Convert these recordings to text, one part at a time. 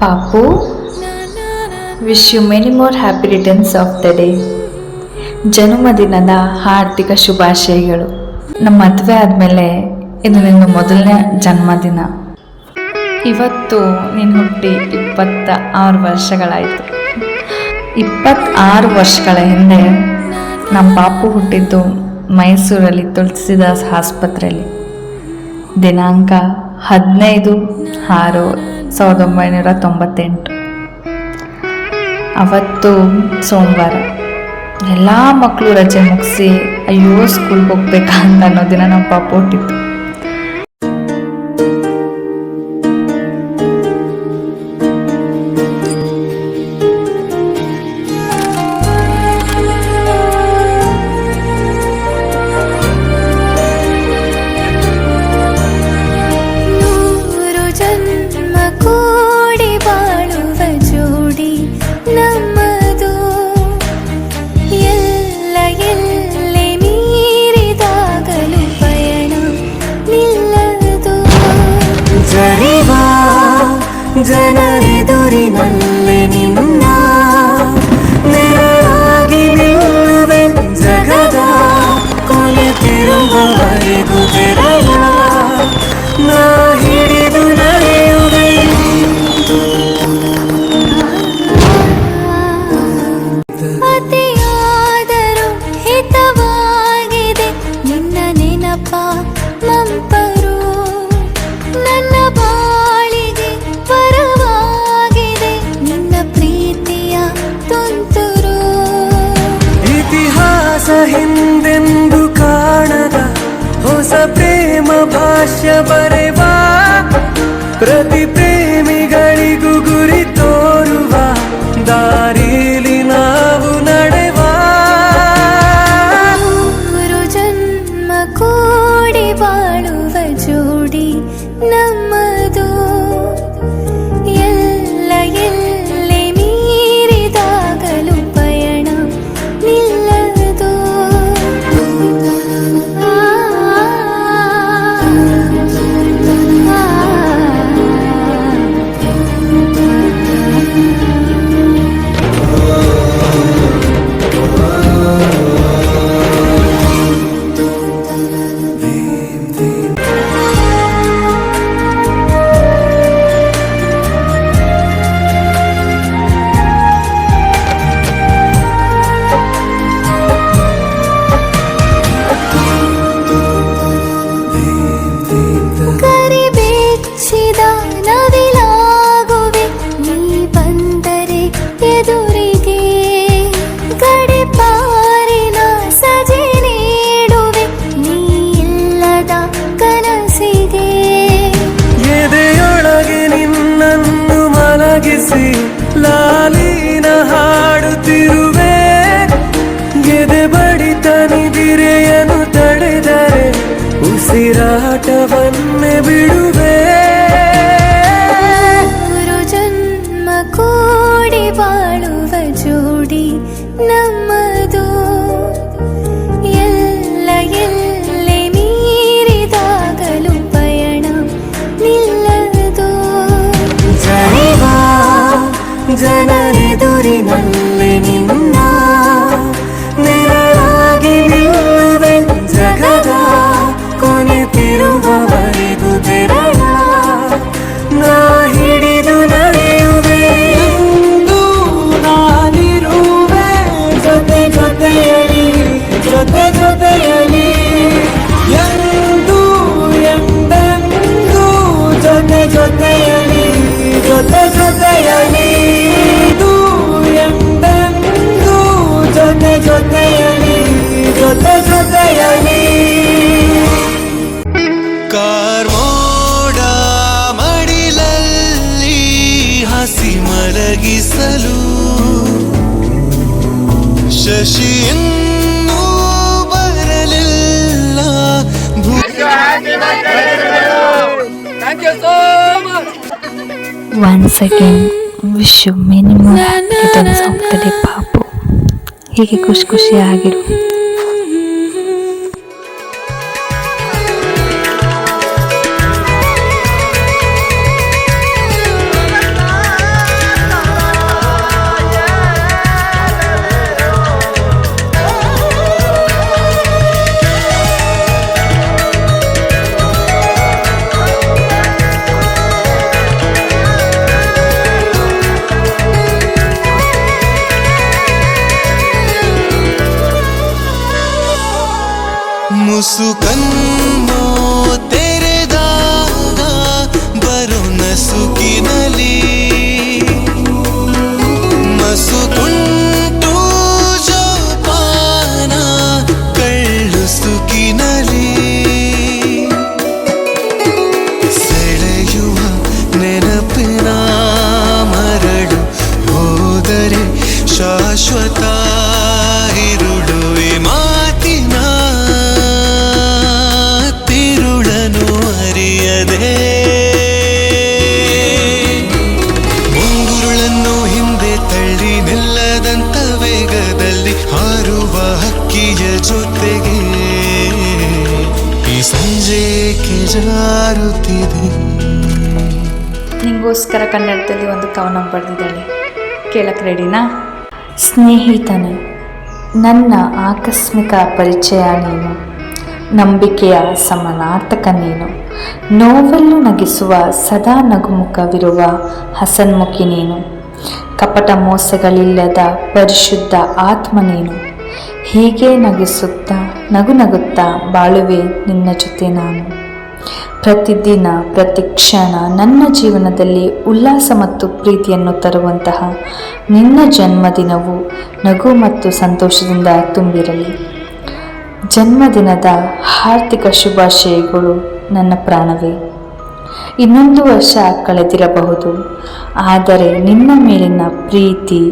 ಪಾಪು, wish you many more happy returns of the day. ಜನ್ಮದಿನದ ಹಾರ್ದಿಕ ಶುಭಾಶಯಗಳು. ನಮ್ಮ ಮದುವೆ ಆದಮೇಲೆ ಇದು ನಿನ್ನ ಮೊದಲನೇ ಜನ್ಮದಿನ. ಇವತ್ತು ನೀನು ಹುಟ್ಟಿ 26 ವರ್ಷಗಳಾಯಿತು. 26 ವರ್ಷಗಳ ಹಿಂದೆ ನಮ್ಮ ಪಾಪು ಹುಟ್ಟಿದ್ದು ಮೈಸೂರಲ್ಲಿ ತುಳಸಿದಾಸ್ ಆಸ್ಪತ್ರೆಯಲ್ಲಿ. ದಿನಾಂಕ 15/6/1998. ಅವತ್ತು ಸೋಮವಾರ. ಎಲ್ಲ ಮಕ್ಕಳು ರಜೆ ಮುಗಿಸಿ ಅಯ್ಯೋ ಸ್ಕೂಲ್ಗೆ ಹೋಗ್ಬೇಕಾ ಅಂತ ಅನ್ನೋ ದಿನ ನಮ್ಮ ಪಾಪು ಹುಟ್ಟಿತ್ತು. ಜನರೆದುರಿನಲ್ಲೇ ನಿನ್ನ ನೆರಳಾಗಿ ನಿಲ್ಲುವೆ, ಜಗದ ಕೊನೆತಿರುವವರೆಗೂ ತೆರೆಯ ನಾ ಹಿಡಿದು ನಡೆಯುವೆ. ಅತಿಯಾದರೂ ಹಿತವಾಗಿದೆ ನಿನ್ನ ನೆನಪ ಮಂಪರು, ನನ್ನ ಬಾಳಿಗೆ ಪರವಾಗಿದೆ ನಿನ್ನ ಪ್ರೀತಿಯ ತುಂತುರು. ಇತಿಹಾಸ ಹಿಂದೆಂದು ಕಾಣದ ಹೊಸ ಪ್ರೇಮ ಭಾಷ್ಯ ಬರೆವಾ, ಪ್ರತಿ ಪ್ರೇಮಿಗಳಿಗೂ ಗುರಿ ತೋರುವ ದಾರಿಲಿ ನಾವು ನಡೆವಾ. ಮೂರು ಜನ್ಮ ಕೂಡಿ ಬಾಳುವ ಜೋಡಿ ನಮ್ಮದು, ಎಲ್ಲ ಎಲ್ಲೆ ಮೀರಿದಾಗಲೂ ಪಯಣ ನಿಲ್ಲದು. ಕರಿಬೆಚ್ಚಿದ ನವಿಲಾಗುವೆ ನೀ ಬಂದರೆ ಎದುರಿಗೆ, ಗಡಿಪಾರಿನ ಸಜೆ ನೀಡುವೆ ನೀ ಇಲ್ಲದ ಕನಸಿಗೆ. ಎದೆಯೊಳಗೆ ನಿನ್ನನ್ನು ಮಲಗಿಸಿ ಲಾಲಿನ ಹಾಡುತ್ತಿರುವೆ, ಎದೆ ಬಡಿತ ನಿದಿರೆಯನ್ನು ತಡೆದರೆ ಉಸಿರಾಟವನ್ನೇ ಬಿಡುವೆ. ಮೂರು ಜನ್ಮ ಕೂಡಿ ಬಾಳುವ ಜೋಡಿ ನಮ್ಮದು, ಎಲ್ಲ ಎಲ್ಲೆ ಮೀರಿದಾಗಲೂ ಪಯಣ ನಿಲ್ಲದು. ಜರಿವಾ ಜನರೆದುರಿನಲ್ಲೇ ನಿನ್ನ ನೆರಳಾಗಿ ನಿಲ್ಲುವೆ, ಜಗದ ಕೊನೆತಿರುವವರೆಗೂ ತೆರೆಯ ನಾ ಹಿಡಿದು ನಡೆಯುವೆ. ಎಂದು ನಾನಿರುವೆ ಜೊತೆ ಜೊತೆಯಲಿ, ಜೊತೆ ಜೊತೆಯಲಿ, ಎಂದು ಎಂದೆಂದು ಜೊತೆ ಜೊತೆಯಲಿ, ಜೊತೆ ಜೊತೆಯಲಿ, ಎಂದು ಎಂದೆಂದು ಜೊತೆ ಜೊತೆಯಲಿ, ಜೊತೆ ಜೊತೆಯಲಿ. ಕಾರ್ಮೋಡ ಮಡಿಲಲ್ಲಿ ಹಸಿ ಮಲಗಿಸಲು ಶಶಿ ಇನ್ನೂ ಬರಲಿಲ್ಲ. Once again, wish you many more happy returns of the day, ಪಾಪು. ಹೀಗೆ ಖುಷಿ ಖುಷಿಯಾಗಿರು. ತುಸು ಕಣ್ಣು ತೆರೆದಾಗ ಬರೋ ನಸುಕಿನಲಿ ಮಸುಕುಂಟು ಜೋಪಾನ ಕಳ್ಳು ಸುಕಿನಲಿ ಸೆಳೆಯುವ ನೆನಪಿನ ಮರಳು ಹೋದರೆ ಶಾಶ್ವತ ಇರುಳುವೆ ಮಾತಿನ ತಿರುಳನು ಅರಿಯದೆ ಮುಂಗುರುಳನ್ನು ಹಿಂದೆ ತಳ್ಳಿ ನಿಲ್ಲದಂತ ವೇಗದಲ್ಲಿ ಹಾರುವ ಹಕ್ಕಿಯ ಜೊತೆಗೆ ಈ ಸಂಜೆಗೆ ಜಾರುತ್ತಿದೆ. ನಿಂಗೋಸ್ಕರ ಕನ್ನಡದಲ್ಲಿ ಒಂದು ಕವನ ಬರೆದಿದ್ದಾಳೆ, ಕೇಳಕ್ಕೆ ರೆಡಿನಾ? ಸ್ನೇಹಿತನೇ, ನನ್ನ ಆಕಸ್ಮಿಕ ಪರಿಚಯ ನೀನು, ನಂಬಿಕೆಯ ಸಮನಾರ್ಥಕ ನೀನು, ನೋವಲ್ಲೂ ನಗಿಸುವ ಸದಾ ನಗುಮುಖವಿರುವ ಹಸನ್ಮುಖಿ ನೀನು, ಕಪಟ ಮೋಸಗಳಿಲ್ಲದ ಪರಿಶುದ್ಧ ಆತ್ಮ ನೀನು. ಹೀಗೆ ನಗಿಸುತ್ತಾ ನಗುತ್ತಾ ಬಾಳುವೆ ನಿನ್ನ ಜೊತೆ ನಾನು. ಪ್ರತಿದಿನ ಪ್ರತಿ ಕ್ಷಣ ನನ್ನ ಜೀವನದಲ್ಲಿ ಉಲ್ಲಾಸ ಮತ್ತು ಪ್ರೀತಿಯನ್ನು ತರುವಂತಹ ನಿನ್ನ ಜನ್ಮದಿನವು ನಗು ಮತ್ತು ಸಂತೋಷದಿಂದ ತುಂಬಿರಲಿ. ಜನ್ಮದಿನದ ಹಾರ್ದಿಕ ಶುಭಾಶಯಗಳು ನನ್ನ ಪ್ರಾಣವೇ. ಇನ್ನೊಂದು ವರ್ಷ ಕಳೆದಿರಬಹುದು, ಆದರೆ ನಿನ್ನ ಮೇಲಿನ ಪ್ರೀತಿ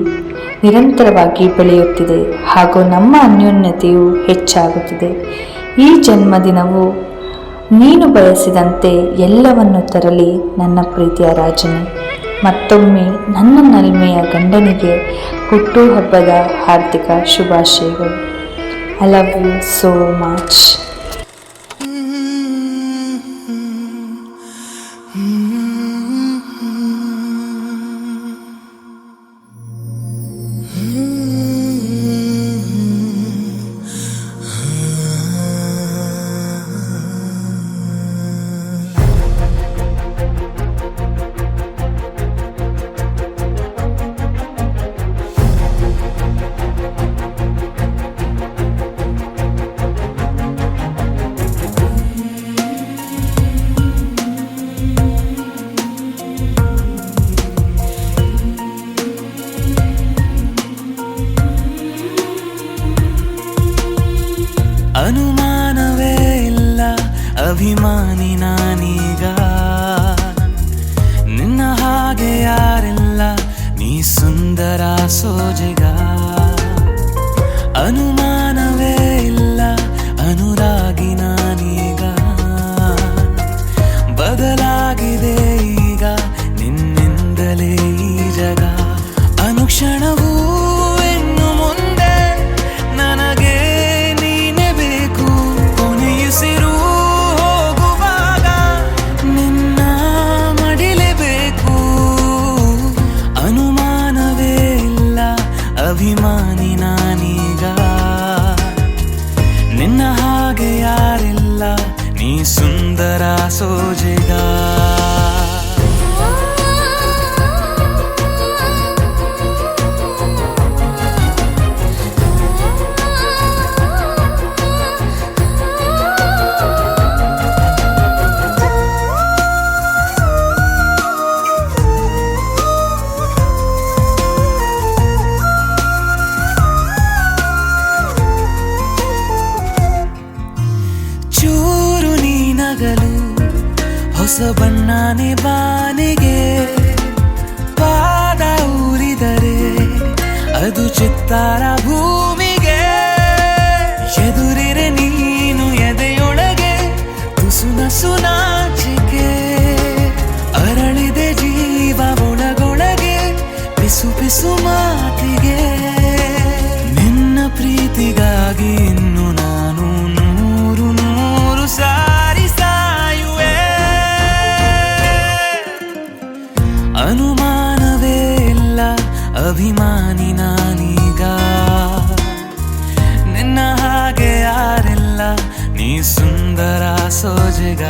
ನಿರಂತರವಾಗಿ ಬೆಳೆಯುತ್ತಿದೆ ಹಾಗೂ ನಮ್ಮ ಅನ್ಯೋನ್ಯತೆಯು ಹೆಚ್ಚಾಗುತ್ತಿದೆ. ಈ ಜನ್ಮದಿನವು ನೀನು ಬಯಸಿದಂತೆ ಎಲ್ಲವನ್ನು ತರಲಿ ನನ್ನ ಪ್ರೀತಿಯ ರಾಜನೇ. ಮತ್ತೊಮ್ಮೆ ನನ್ನ ನಲ್ಮೆಯ ಗಂಡನಿಗೆ ಹುಟ್ಟುಹಬ್ಬದ ಹಾರ್ದಿಕ ಶುಭಾಶಯಗಳು. I love you so much. ಅನುಮಾನವೇ ಇಲ್ಲ ಅಭಿಮಾನಿ ನಾನೀಗ, ನಿನ್ನ ಹಾಗೆ ಯಾರಿಲ್ಲ ನೀ ಸುಂದರ ಸೋಜಿಗ. ಅನುಮಾನವೇ ಇಲ್ಲ ಅನುರಾಗಿ ನಾನೀಗ, ಬದಲಾಗಿದೆ ಈಗ ನಿನ್ನಿಂದಲೇ ಈ ಜಗ. ಅನುಕ್ಷಣವೂ ಇನ್ನು ಮುಂದೆ ನನಗೆ ನೀನೆ ಬೇಕು, ಕೊನೆಯುಸಿರು ಹೋಗುವಾಗ ನಿನ್ನ ಮಡಿಲೇಬೇಕು. ಅನುಮಾನವೇ ಇಲ್ಲ ಅಭಿಮಾನಿ ನಾನೀಗ, ನಿನ್ನ ಹಾಗೆ ಯಾರಿಲ್ಲ ನೀ ಸುಂದರ ಸೋಜಿಗ. ಚೂರು ನೀನಗಲು ಹೊಸ ಬಣ್ಣನೆ ಬಾನಿಗೆ, ಪಾದ ಊರಿದರೆ ಅದು ಚಿತ್ತಾರ ಭೂಮಿಗೆ. ಎದುರಿರೆ ನೀನು ಎದೆಯೊಳಗೆ ತುಸು ನಸು ನಾಚಿಕೆ, ಅರಳಿದೆ ಜೀವ ಒಳಗೊಳಗೆ ಪಿಸು ಪಿಸು ಮಾತಿಗೆ. ನಿನ್ನ ಪ್ರೀತಿಗಾಗಿ ಇನ್ನು ನಾನು ನೂರು ನೂರು ಸಾರಿ ಸಾಯುವೆ. ಅನುಮಾನವೇ ಇಲ್ಲ ಅಭಿಮಾನಿ ನಾನೀಗ, ನಿನ್ನ ಹಾಗೆ ಯಾರಿಲ್ಲ ನೀ ಸುಂದರ ಸೋಜಿಗ.